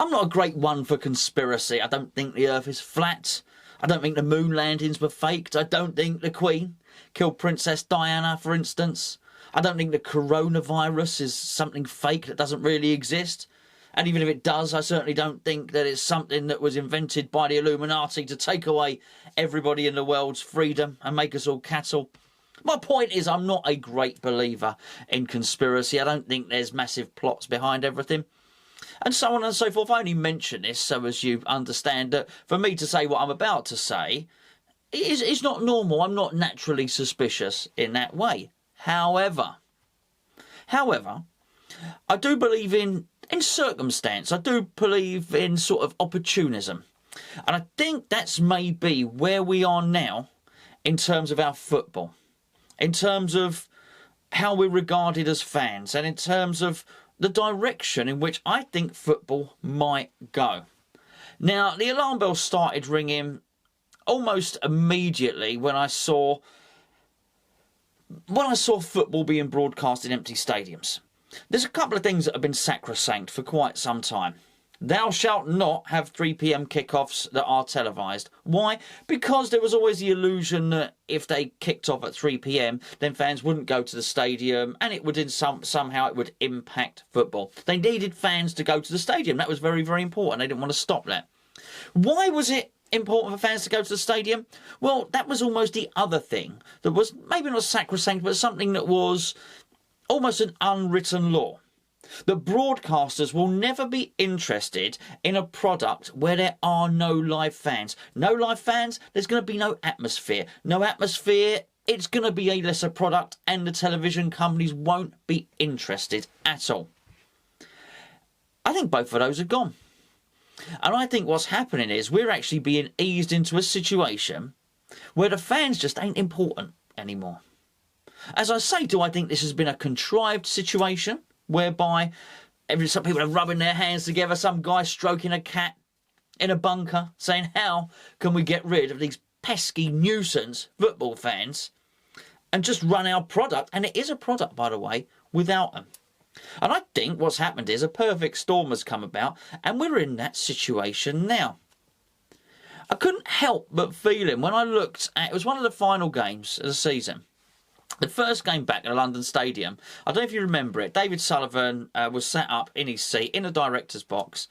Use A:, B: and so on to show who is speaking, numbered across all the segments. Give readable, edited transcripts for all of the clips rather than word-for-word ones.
A: I'm not a great one for conspiracy. I don't think the earth is flat. I don't think the moon landings were faked. I don't think the Queen killed Princess Diana, for instance. I don't think the coronavirus is something fake that doesn't really exist. And even if it does, I certainly don't think that it's something that was invented by the Illuminati to take away everybody in the world's freedom and make us all cattle. My point is, I'm not a great believer in conspiracy. I don't think there's massive plots behind everything. And so on and so forth. I only mention this so as you understand that for me to say what I'm about to say is not normal. I'm not naturally suspicious in that way. However, I do believe in circumstance. I do believe in sort of opportunism. And I think that's maybe where we are now in terms of our football, in terms of how we're regarded as fans, and in terms of the direction in which I think football might go. Now, the alarm bell started ringing almost immediately when I saw football being broadcast in empty stadiums. There's a couple of things that have been sacrosanct for quite some time. Thou shalt not have 3 p.m. kickoffs that are televised. Why? Because there was always the illusion that if they kicked off at 3 p.m, then fans wouldn't go to the stadium, and it would somehow it would impact football. They needed fans to go to the stadium. That was very, very important. They didn't want to stop that. Why was it important for fans to go to the stadium? Well, that was almost the other thing that was maybe not sacrosanct, but something that was almost an unwritten law. That broadcasters will never be interested in a product where there are no live fans. No live fans, there's going to be no atmosphere. No atmosphere, it's going to be a lesser product, and the television companies won't be interested at all. I think both of those are gone. And I think what's happening is we're actually being eased into a situation where the fans just ain't important anymore. As I say, do I think this has been a contrived situation whereby some people are rubbing their hands together, some guy stroking a cat in a bunker saying, how can we get rid of these pesky nuisance football fans and just run our product? And it is a product, by the way, without them. And I think what's happened is a perfect storm has come about, and we're in that situation now. I couldn't help but feeling when I looked at, it was one of the final games of the season. The first game back at the London Stadium, I don't know if you remember it, David Sullivan was sat up in his seat in the director's box,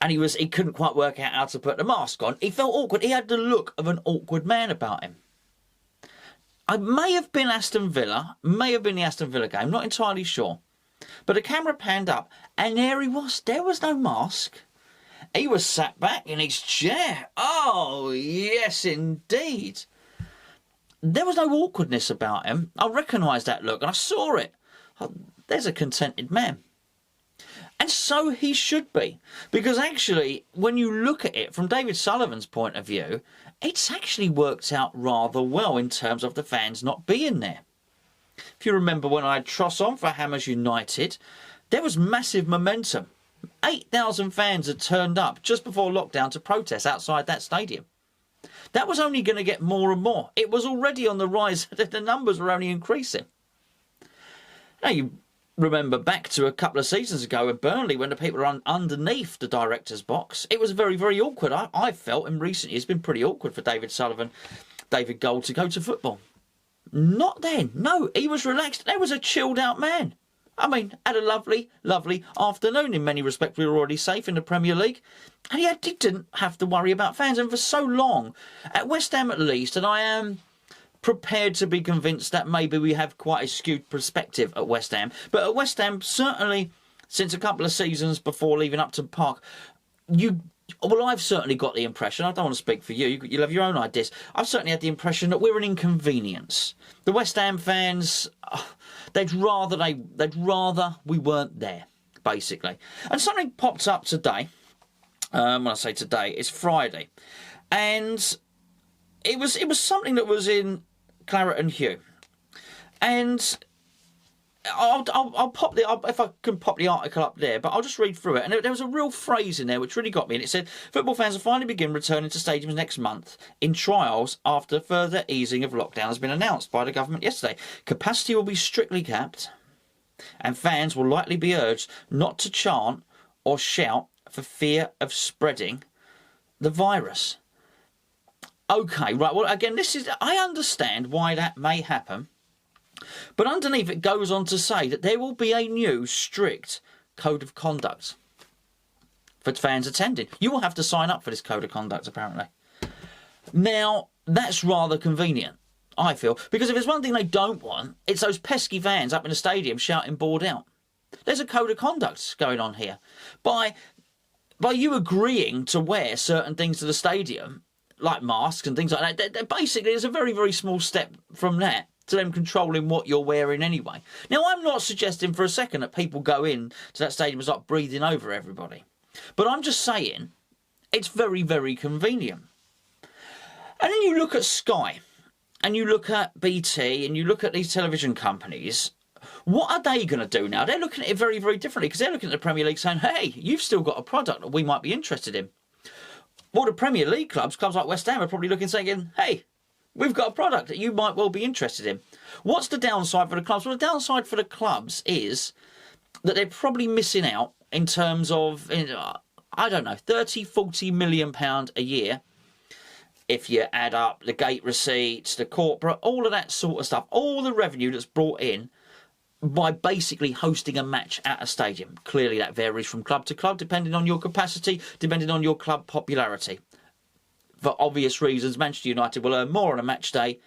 A: and he couldn't quite work out how to put the mask on. He felt awkward. He had the look of an awkward man about him. I may have been Aston Villa, may have been the Aston Villa game, not entirely sure. But the camera panned up, and there he was. There was no mask. He was sat back in his chair. Oh, yes, indeed. There was no awkwardness about him. I recognised that look, and I saw it. Oh, there's a contented man. And so he should be. Because actually, when you look at it from David Sullivan's point of view, it's actually worked out rather well in terms of the fans not being there. If you remember when I had Tross on for Hammers United, there was massive momentum. 8,000 fans had turned up just before lockdown to protest outside that stadium. That was only going to get more and more. It was already on the rise. The numbers were only increasing. Now, you remember back to a couple of seasons ago at Burnley when the people were underneath the director's box. It was very, very awkward. I felt in recent years it's been pretty awkward for David Sullivan, David Gold to go to football. Not then. No, he was relaxed. There was a chilled out man. I mean, had a lovely, lovely afternoon. In many respects, we were already safe in the Premier League. And he didn't have to worry about fans. And for so long, at West Ham at least, and I am prepared to be convinced that maybe we have quite a skewed perspective at West Ham. But at West Ham, certainly since a couple of seasons before leaving Upton Park, I've certainly got the impression, I don't want to speak for you, you'll have your own ideas, I've certainly had the impression that we're an inconvenience. The West Ham fans, they'd rather we weren't there, basically. And something popped up today, when I say today, it's Friday, and it was something that was in claret and hue. And I'll pop if I can pop the article up there, but I'll just read through it. And there was a real phrase in there which really got me. And it said, football fans will finally begin returning to stadiums next month in trials after further easing of lockdown has been announced by the government yesterday. Capacity will be strictly capped, and fans will likely be urged not to chant or shout for fear of spreading the virus. Okay, right, well, again, I understand why that may happen, but underneath it goes on to say that there will be a new strict code of conduct for fans attending. You will have to sign up for this code of conduct, apparently. Now, that's rather convenient, I feel, because if there's one thing they don't want, it's those pesky fans up in the stadium shouting bored out. There's a code of conduct going on here. By you agreeing to wear certain things to the stadium, like masks and things like that, basically there's a very, very small step from that to them controlling what you're wearing anyway. Now, I'm not suggesting for a second that people go in to that stadium and start breathing over everybody. But I'm just saying it's very, very convenient. And then you look at Sky, and you look at BT, and you look at these television companies. What are they going to do now? They're looking at it very, very differently, because they're looking at the Premier League saying, hey, you've still got a product that we might be interested in. Well, the Premier League clubs like West Ham, are probably looking saying, hey, we've got a product that you might well be interested in. What's the downside for the clubs? Well, the downside for the clubs is that they're probably missing out in terms of, I don't know, 30, 40 million pound a year. If you add up the gate receipts, the corporate, all of that sort of stuff, all the revenue that's brought in by basically hosting a match at a stadium. Clearly that varies from club to club, depending on your capacity, depending on your club popularity. For obvious reasons, Manchester United will earn more on a match day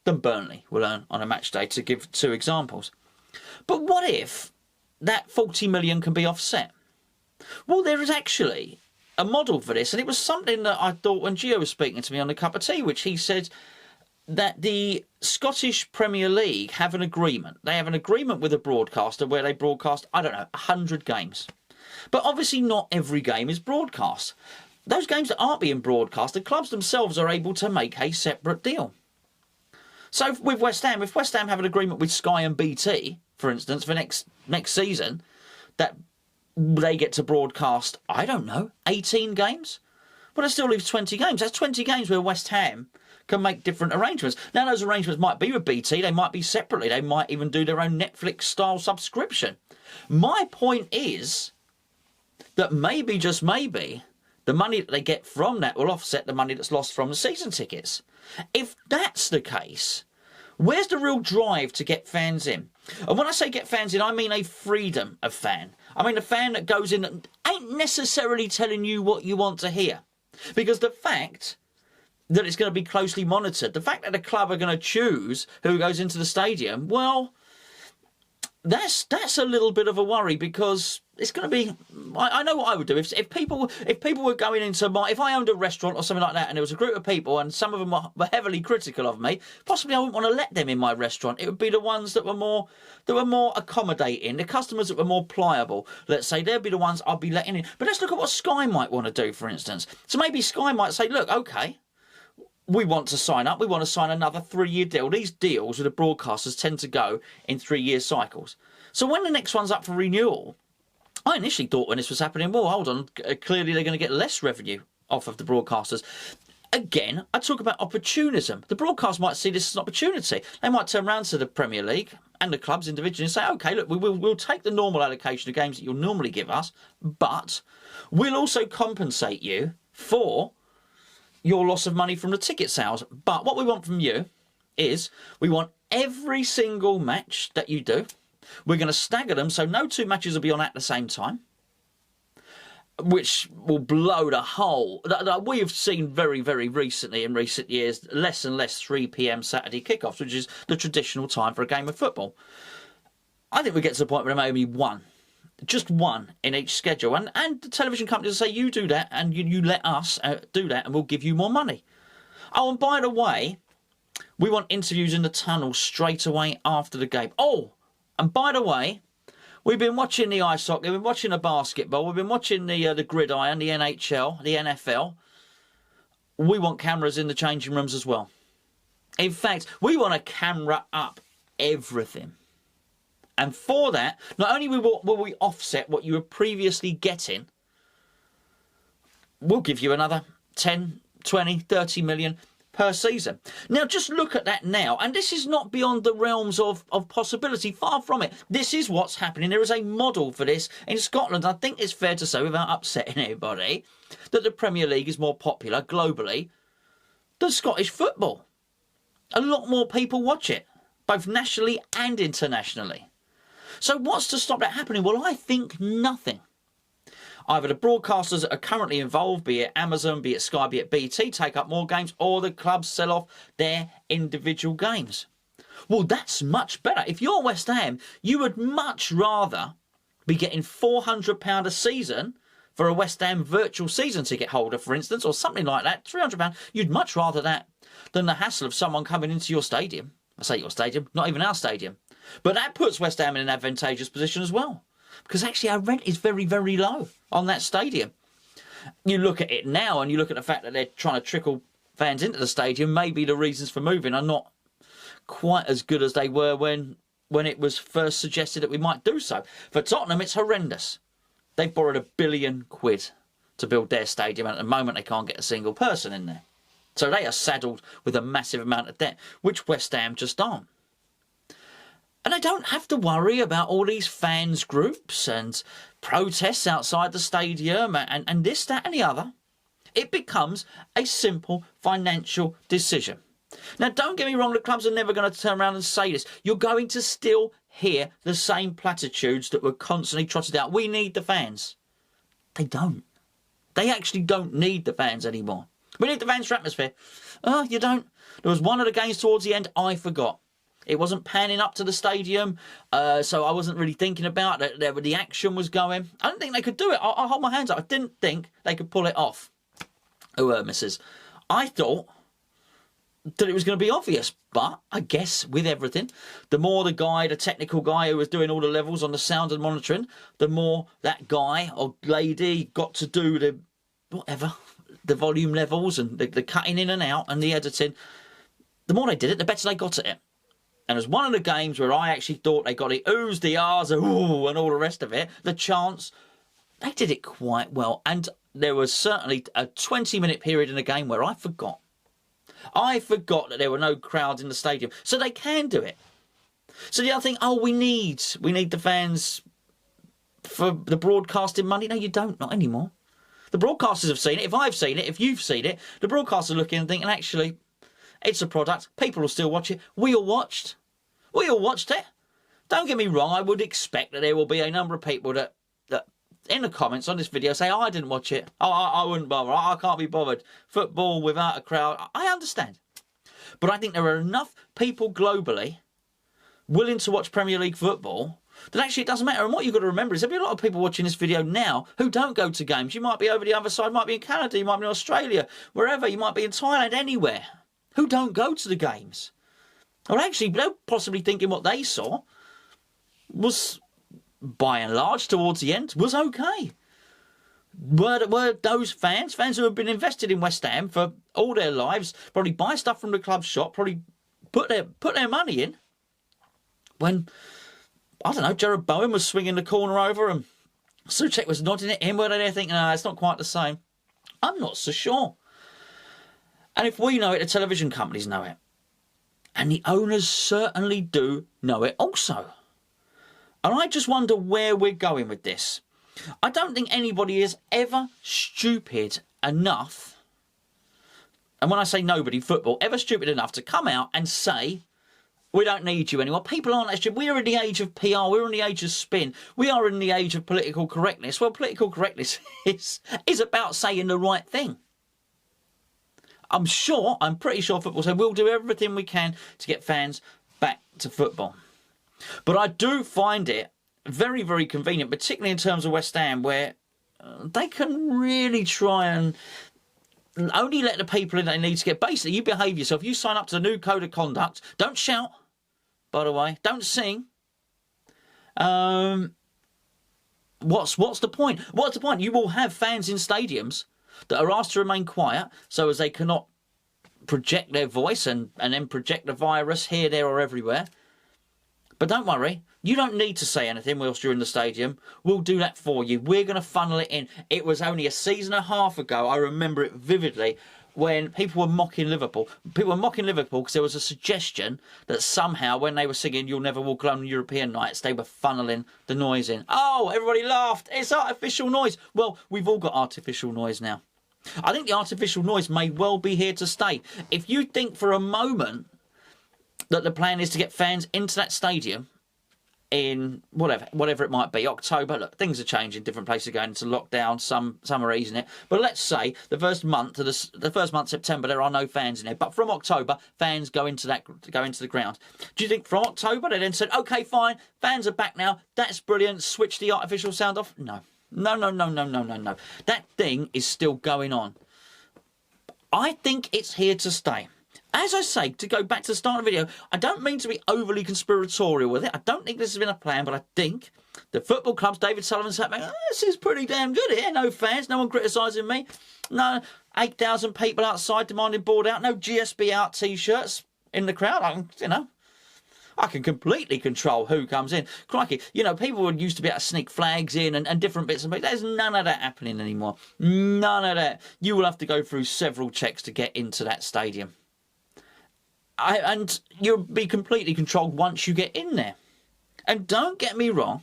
A: than Burnley will earn on a match day, to give two examples. But what if that 40 million can be offset? Well, there is actually a model for this, and it was something that I thought when Gio was speaking to me on the cup of tea, which he said that the Scottish Premier League have an agreement. They have an agreement with a broadcaster where they broadcast, I don't know, 100 games. But obviously not every game is broadcast. Those games that aren't being broadcast, the clubs themselves are able to make a separate deal. So with West Ham, if West Ham have an agreement with Sky and BT, for instance, for next season, that they get to broadcast, I don't know, 18 games? Well, that still leaves 20 games. That's 20 games where West Ham can make different arrangements. Now, those arrangements might be with BT. They might be separately. They might even do their own Netflix-style subscription. My point is that maybe, just maybe, the money that they get from that will offset the money that's lost from the season tickets. If that's the case, where's the real drive to get fans in? And when I say get fans in, I mean a freedom of fan. I mean a fan that goes in and ain't necessarily telling you what you want to hear. Because the fact that it's going to be closely monitored, the fact that the club are going to choose who goes into the stadium, well, that's a little bit of a worry, because it's going to be, I know what I would do if people were going into if I owned a restaurant or something like that, and there was a group of people and some of them were heavily critical of me, possibly I wouldn't want to let them in my restaurant. It would be the ones that were more accommodating, the customers that were more pliable, let's say. They'd be the ones I'd be letting in. But let's look at what Sky might want to do, for instance. So maybe Sky might say, look, okay, we want to sign up. We want to sign another 3-year deal. These deals with the broadcasters tend to go in 3-year cycles. So when the next one's up for renewal, I initially thought when this was happening, well, hold on, clearly they're going to get less revenue off of the broadcasters. Again, I talk about opportunism. The broadcast might see this as an opportunity. They might turn around to the Premier League and the clubs individually and say, OK, look, we'll take the normal allocation of games that you'll normally give us, but we'll also compensate you for your loss of money from the ticket sales. But what we want from you is we want every single match that you do. We're going to stagger them, so no 2 matches will be on at the same time, which will blow the whole. We have seen very, very recently, in recent years, less and less 3 p.m. Saturday kickoffs, which is the traditional time for a game of football. I think we get to the point where there may be one. Just one in each schedule. And the television companies say, you do that and you let us do that and we'll give you more money. Oh, and by the way, we want interviews in the tunnel straight away after the game. Oh, and by the way, we've been watching the ice hockey, we've been watching the basketball, we've been watching the gridiron, the NHL, the NFL. We want cameras in the changing rooms as well. In fact, we want to camera up everything. And for that, not only will we offset what you were previously getting, we'll give you another 10, 20, 30 million per season. Now, just look at that now. And this is not beyond the realms of possibility. Far from it. This is what's happening. There is a model for this in Scotland. I think it's fair to say, without upsetting anybody, that the Premier League is more popular globally than Scottish football. A lot more people watch it, both nationally and internationally. So what's to stop that happening? Well, I think nothing. Either the broadcasters that are currently involved, be it Amazon, be it Sky, be it BT, take up more games, or the clubs sell off their individual games. Well, that's much better. If you're West Ham, you would much rather be getting £400 a season for a West Ham virtual season ticket holder, for instance, or something like that, £300. You'd much rather that than the hassle of someone coming into your stadium. I say your stadium, not even our stadium. But that puts West Ham in an advantageous position as well. Because actually our rent is very, very low on that stadium. You look at it now and you look at the fact that they're trying to trickle fans into the stadium. Maybe the reasons for moving are not quite as good as they were when it was first suggested that we might do so. For Tottenham, it's horrendous. They've borrowed £1 billion to build their stadium, and at the moment they can't get a single person in there. So they are saddled with a massive amount of debt, which West Ham just aren't. And they don't have to worry about all these fans groups and protests outside the stadium and this, that and the other. It becomes a simple financial decision. Now, don't get me wrong, the clubs are never going to turn around and say this. You're going to still hear the same platitudes that were constantly trotted out. We need the fans. They don't. They actually don't need the fans anymore. We need the fans for atmosphere. Oh, you don't. There was one of the games towards the end I forgot. It wasn't panning up to the stadium, so I wasn't really thinking about it. The action was going. I don't think they could do it. I'll hold my hands up. I didn't think they could pull it off. Missus. I thought that it was going to be obvious, but I guess with everything, the more the technical guy who was doing all the levels on the sound and monitoring, the more that guy or lady got to do the volume levels and the cutting in and out and the editing. The more they did it, the better they got at it. And it was one of the games where I actually thought they got it. Oohs, the ahs, ooh, and all the rest of it. The chants, they did it quite well. And there was certainly a 20-minute period in the game where I forgot. I forgot that there were no crowds in the stadium. So they can do it. So the other thing, we need the fans for the broadcasting money. No, you don't, not anymore. The broadcasters have seen it. If I've seen it, if you've seen it, the broadcasters are looking and thinking, actually, it's a product. People will still watch it. We all watched it. Don't get me wrong. I would expect that there will be a number of people that in the comments on this video say, I didn't watch it. I wouldn't bother. I can't be bothered. Football without a crowd. I understand. But I think there are enough people globally willing to watch Premier League football that actually it doesn't matter. And what you've got to remember is there'll be a lot of people watching this video now who don't go to games. You might be over the other side. You might be in Canada. You might be in Australia. Wherever. You might be in Thailand. Anywhere. Who don't go to the games. Or actually, they're possibly thinking what they saw was, by and large, towards the end, was okay. Were those fans who have been invested in West Ham for all their lives, probably buy stuff from the club shop, probably put their money in, when, I don't know, Jared Bowen was swinging the corner over and Souček was nodding at him, were they there thinking, no, it's not quite the same? I'm not so sure. And if we know it, the television companies know it. And the owners certainly do know it also. And I just wonder where we're going with this. I don't think anybody is ever stupid enough, and when I say nobody, football, ever stupid enough to come out and say, we don't need you anymore. People aren't that stupid. We are in the age of PR. We're in the age of spin. We are in the age of political correctness. Well, political correctness is about saying the right thing. I'm pretty sure football said we'll do everything we can to get fans back to football. But I do find it very, very convenient, particularly in terms of West Ham, where they can really try and only let the people in they need to get. Basically, you behave yourself. You sign up to the new code of conduct. Don't shout, by the way. Don't sing. What's the point? What's the point? You will have fans in stadiums that are asked to remain quiet so as they cannot project their voice and then project the virus here, there or everywhere. But don't worry, you don't need to say anything whilst you're in the stadium. We'll do that for you. We're going to funnel it in. It was only a season and a half ago, I remember it vividly, when people were mocking Liverpool. People were mocking Liverpool because there was a suggestion that somehow when they were singing You'll Never Walk Alone on European Nights, they were funneling the noise in. Oh, everybody laughed. It's artificial noise. Well, we've all got artificial noise now. I think the artificial noise may well be here to stay. If you think for a moment that the plan is to get fans into that stadium in whatever it might be, October. Look, things are changing. Different places are going into lockdown. Some are easing it. But let's say the first month September, there are no fans in there. But from October, fans go into the ground. Do you think from October they then said, okay, fine, fans are back now. That's brilliant. Switch the artificial sound off? No. That thing is still going on. I think it's here to stay. As I say, to go back to the start of the video, I don't mean to be overly conspiratorial with it. I don't think this has been a plan, but I think the football clubs, David Sullivan sat back, this is pretty damn good here. No fans, no one criticising me. No, 8,000 people outside demanding board out. No GSB out T-shirts in the crowd. I can completely control who comes in. Crikey, people used to be able to sneak flags in and different bits and bits. There's none of that happening anymore. None of that. You will have to go through several checks to get into that stadium. And you'll be completely controlled once you get in there. And don't get me wrong,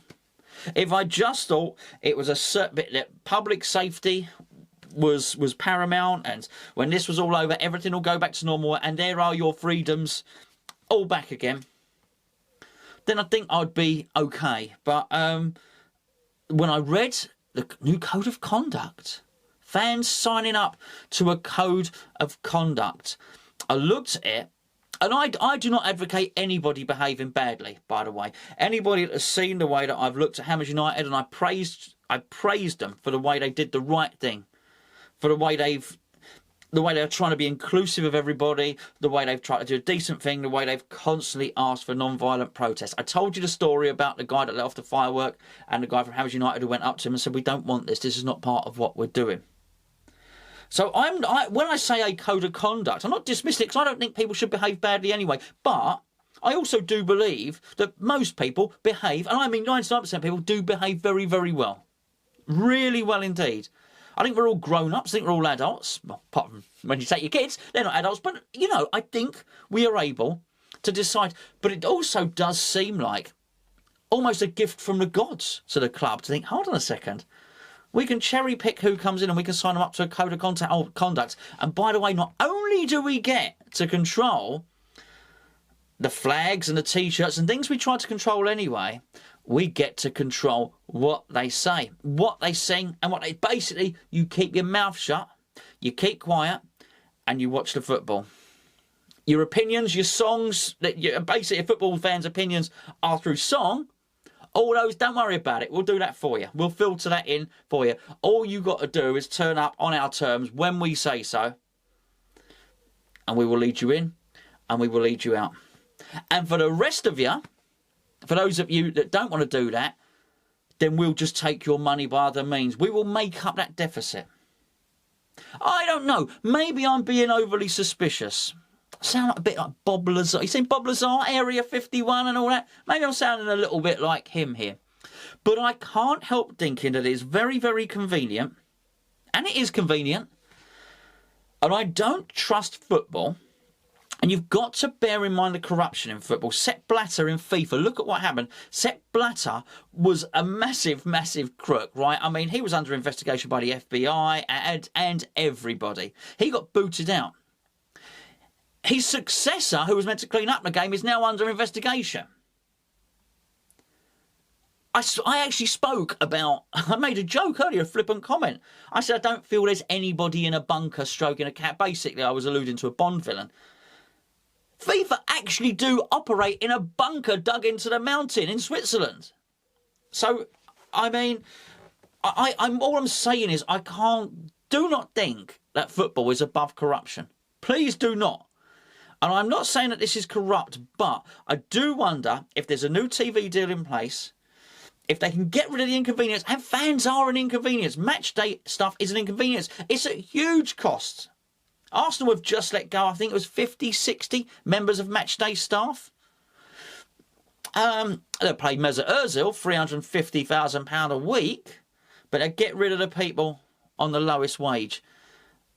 A: if I just thought it was a certain bit that public safety was paramount, and when this was all over, everything will go back to normal, and there are your freedoms all back again, then I think I'd be okay. But when I read the new code of conduct, fans signing up to a code of conduct, I looked at it. And I do not advocate anybody behaving badly, by the way. Anybody that has seen the way that I've looked at Hammers United, and I praised them for the way they did the right thing, for the way they're trying to be inclusive of everybody, the way they've tried to do a decent thing, the way they've constantly asked for non-violent protests. I told you the story about the guy that let off the firework and the guy from Hammers United who went up to him and said, we don't want this. This is not part of what we're doing. So when I say a code of conduct, I'm not dismissing it because I don't think people should behave badly anyway. But I also do believe that most people behave, and I mean 99% of people do behave very, very well. Really well indeed. I think we're all grown-ups. I think we're all adults. Well, apart from when you take your kids, they're not adults. But, I think we are able to decide. But it also does seem like almost a gift from the gods to the club to think, hold on a second. We can cherry pick who comes in and we can sign them up to a code of conduct. And by the way, not only do we get to control the flags and the T-shirts and things we try to control anyway, we get to control what they say, what they sing, and what they basically, you keep your mouth shut, you keep quiet, and you watch the football. Your opinions, your songs, basically a football fan's opinions are through song. All those, don't worry about it. We'll do that for you. We'll filter that in for you. All you got to do is turn up on our terms when we say so. And we will lead you in and we will lead you out. And for the rest of you, for those of you that don't want to do that, then we'll just take your money by other means. We will make up that deficit. I don't know. Maybe I'm being overly suspicious. Sound a bit like Bob Lazar. You seen Bob Lazar, Area 51 and all that? Maybe I'm sounding a little bit like him here. But I can't help thinking that it's very, very convenient. And it is convenient. And I don't trust football. And you've got to bear in mind the corruption in football. Sepp Blatter in FIFA, look at what happened. Sepp Blatter was a massive, massive crook, right? I mean, he was under investigation by the FBI and everybody. He got booted out. His successor, who was meant to clean up the game, is now under investigation. I actually spoke about, I made a joke earlier, a flippant comment. I said, I don't feel there's anybody in a bunker stroking a cat. Basically, I was alluding to a Bond villain. FIFA actually do operate in a bunker dug into the mountain in Switzerland. So, I mean, all I'm saying is do not think that football is above corruption. Please do not. And I'm not saying that this is corrupt, but I do wonder if there's a new TV deal in place, if they can get rid of the inconvenience, and fans are an inconvenience. Match day stuff is an inconvenience. It's a huge cost. Arsenal have just let go, I think it was 50, 60 members of match day staff. They pay Mesut Ozil £350,000 a week, but they get rid of the people on the lowest wage.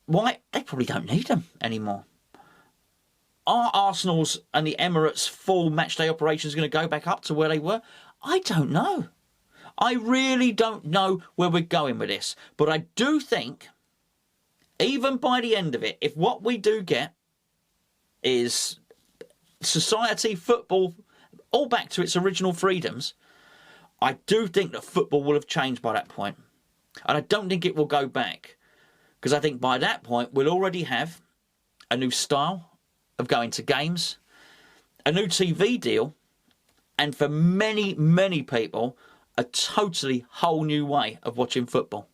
A: Why? They probably don't need them anymore. Are Arsenal's and the Emirates full matchday operations going to go back up to where they were? I don't know. I really don't know where we're going with this. But I do think, even by the end of it, if what we do get is society, football, all back to its original freedoms, I do think that football will have changed by that point. And I don't think it will go back. Because I think by that point, we'll already have a new style of going to games, a new TV deal, and for many, many people, a totally whole new way of watching football.